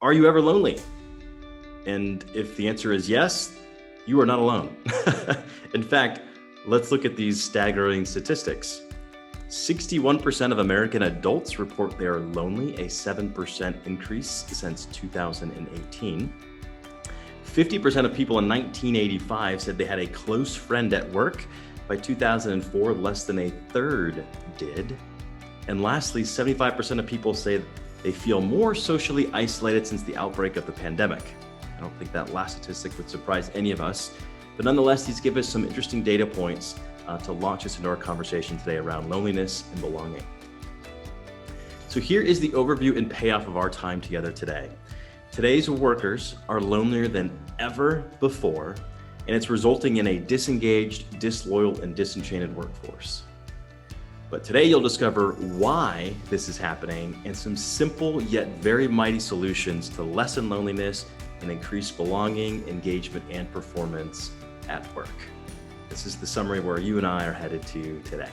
Are you ever lonely? And if the answer is yes, you are not alone. In fact, let's look at these staggering statistics. 61% of American adults report they are lonely, a 7% increase since 2018. 50% of people in 1985 said they had a close friend at work. By 2004, less than a third did. And lastly, 75% of people say they feel more socially isolated since the outbreak of the pandemic. I don't think that last statistic would surprise any of us, but nonetheless, these give us some interesting data points to launch us into our conversation today around loneliness and belonging. So here is the overview and payoff of our time together today. Today's workers are lonelier than ever before, and it's resulting in a disengaged, disloyal, and disenchanted workforce. But today you'll discover why this is happening and some simple yet very mighty solutions to lessen loneliness and increase belonging, engagement, and performance at work. This is the summary where you and I are headed to today.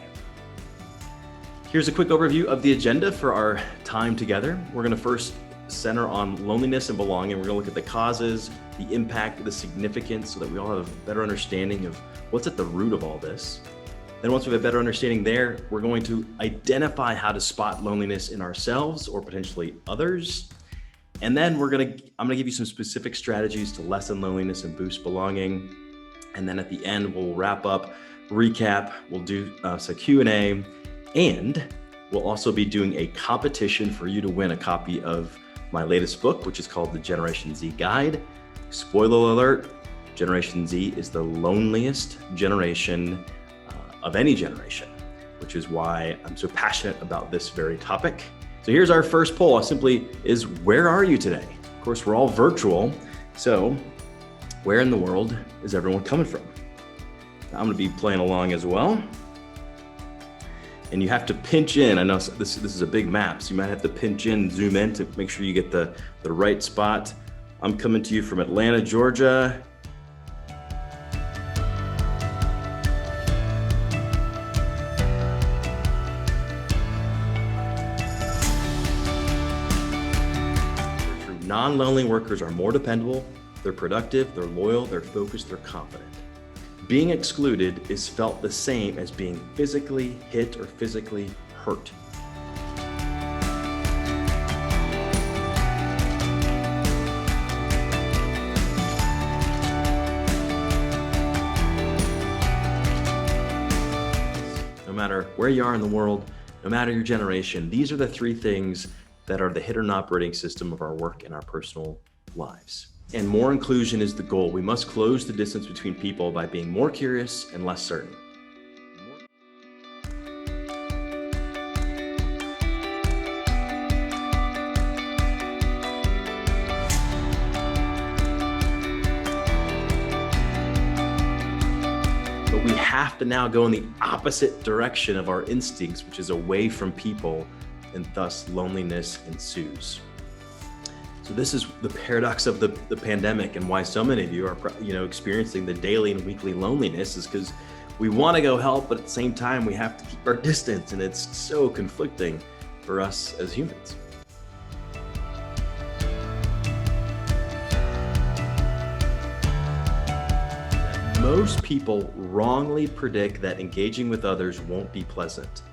Here's a quick overview of the agenda for our time together. We're going to first center on loneliness and belonging. We're going to look at the causes, the impact, the significance, so that we all have a better understanding of what's at the root of all this. Then once we have a better understanding there, we're going to identify how to spot loneliness in ourselves or potentially others. And then I'm going to give you some specific strategies to lessen loneliness and boost belonging. And then at the end, we'll wrap up, recap, we'll do some Q&A, and we'll also be doing a competition for you to win a copy of my latest book, which is called The Generation Z Guide. Spoiler alert, Generation Z is the loneliest generation of any generation, which is why I'm so passionate about this very topic. So here's our first poll. Simply is, where are you today? Of course, we're all virtual. So where in the world is everyone coming from? I'm gonna be playing along as well. And you have to pinch in. I know this is a big map, so you might have to pinch in, zoom in to make sure you get the right spot. I'm coming to you from Atlanta, Georgia. Non-lonely workers are more dependable, they're productive, they're loyal, they're focused, they're confident. Being excluded is felt the same as being physically hit or physically hurt. No matter where you are in the world, no matter your generation, these are the three things that are the hidden operating system of our work and our personal lives. And more inclusion is the goal. We must close the distance between people by being more curious and less certain. But we have to now go in the opposite direction of our instincts, which is away from people, and thus loneliness ensues. So this is the paradox of the pandemic, and why so many of you are experiencing the daily and weekly loneliness is because we want to go help, but at the same time we have to keep our distance, and it's so conflicting for us as humans. Most people wrongly predict that engaging with others won't be pleasant.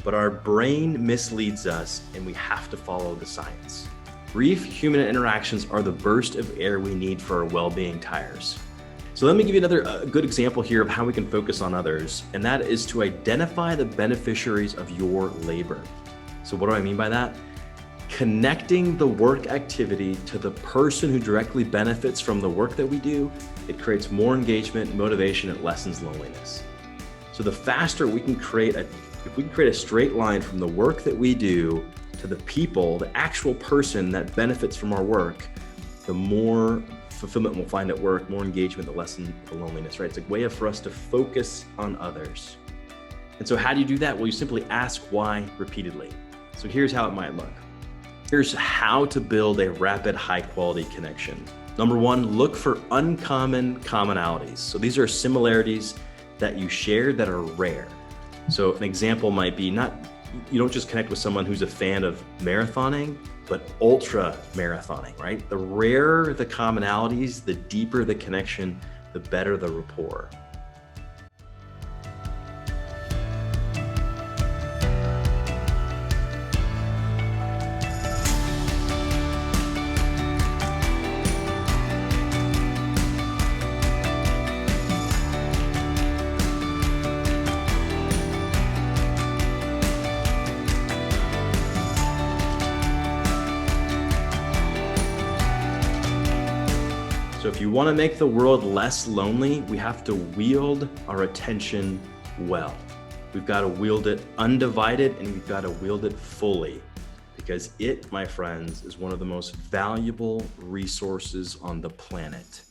But our brain misleads us, and we have to follow the science. Brief human interactions are the burst of air we need for our well-being tires. So let me give you another good example here of how we can focus on others, and that is to identify the beneficiaries of your labor. So what do I mean by that? Connecting the work activity to the person who directly benefits from the work that we do, it creates more engagement, motivation, it lessens loneliness. So the faster we can create if we can create a straight line from the work that we do to the people, the actual person that benefits from our work, the more fulfillment we'll find at work, more engagement, the lessen the loneliness, right? It's a way for us to focus on others. And so how do you do that? Well, you simply ask why repeatedly. So here's how it might look. Here's how to build a rapid, high-quality connection. Number one, look for uncommon commonalities. So these are similarities that you share that are rare. So an example might be you don't just connect with someone who's a fan of marathoning, but ultra marathoning, right? The rarer the commonalities, the deeper the connection, the better the rapport. So if you want to make the world less lonely, we have to wield our attention well. We've got to wield it undivided, and we've got to wield it fully, because it, my friends, is one of the most valuable resources on the planet.